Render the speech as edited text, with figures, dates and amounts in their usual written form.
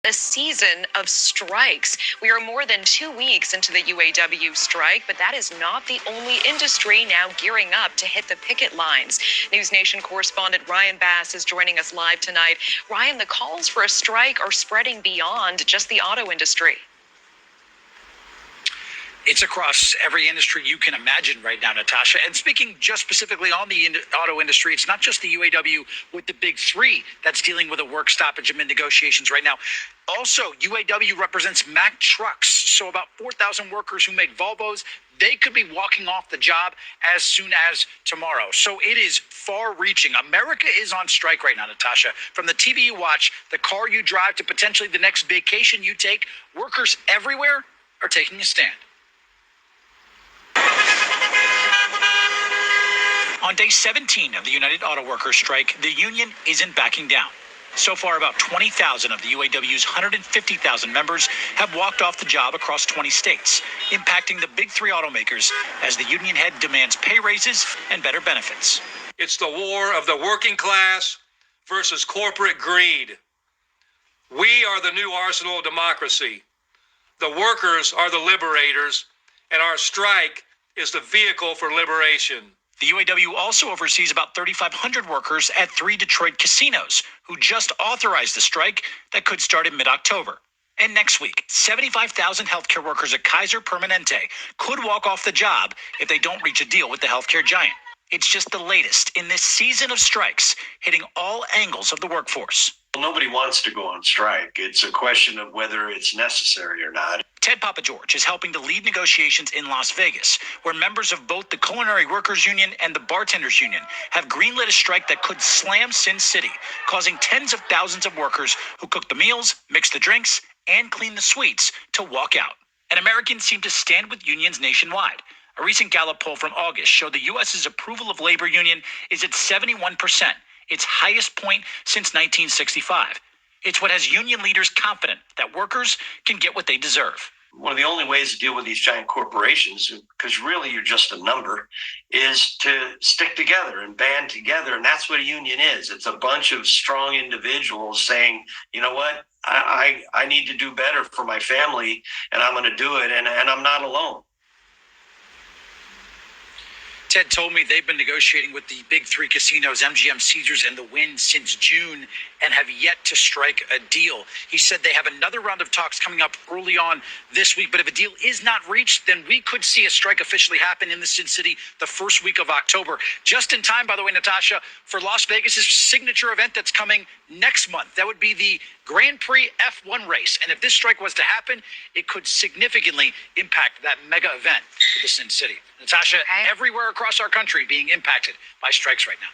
A season of strikes. We are more than 2 weeks into the UAW strike, but that is not the only industry now gearing up to hit the picket lines. News Nation correspondent Ryan Bass is joining us live tonight. Ryan, the calls for a strike are spreading beyond just the auto industry. It's across every industry you can imagine right now, Natasha. And speaking just specifically on the auto industry, it's not just the UAW with the big three that's dealing with a work stoppage amid negotiations right now. Also, UAW represents Mack Trucks. So about 4,000 workers who make Volvos, they could be walking off the job as soon as tomorrow. So it is far-reaching. America is on strike right now, Natasha. From the TV you watch, the car you drive, to potentially the next vacation you take, workers everywhere are taking a stand. On day 17 of the United Auto Workers strike, the union isn't backing down. So far, about 20,000 of the UAW's 150,000 members have walked off the job across 20 states, impacting the big three automakers as the union head demands pay raises and better benefits. It's the war of the working class versus corporate greed. We are the new arsenal of democracy. The workers are the liberators, and our strike is the vehicle for liberation. The UAW also oversees about 3,500 workers at 3 Detroit casinos who just authorized the strike that could start in mid-October. And next week, 75,000 healthcare workers at Kaiser Permanente could walk off the job if they don't reach a deal with the healthcare giant. It's just the latest in this season of strikes hitting all angles of the workforce. Well, nobody wants to go on strike. It's a question of whether it's necessary or not. Ted Papageorge is helping to lead negotiations in Las Vegas, where members of both the Culinary Workers Union and the Bartenders Union have greenlit a strike that could slam Sin City, causing tens of thousands of workers who cook the meals, mix the drinks, and clean the suites to walk out. And Americans seem to stand with unions nationwide. A recent Gallup poll from August showed the U.S.'s approval of labor union is at 71%, its highest point since 1965. It's what has union leaders confident that workers can get what they deserve. One of the only ways to deal with these giant corporations, because really you're just a number, is to stick together and band together. And that's what a union is. It's a bunch of strong individuals saying, you know what, I need to do better for my family, and I'm going to do it, and I'm not alone. Ted told me they've been negotiating with the big three casinos, MGM, Caesars, and the Wynn since June and have yet to strike a deal. He said they have another round of talks coming up early on this week, but if a deal is not reached, then we could see a strike officially happen in the Sin City the first week of October. Just in time, by the way, Natasha, for Las Vegas' signature event that's coming next month. That would be the Grand Prix F1 race. And if this strike was to happen, it could significantly impact that mega event for the Sin City. Natasha, everywhere across our country being impacted by strikes right now.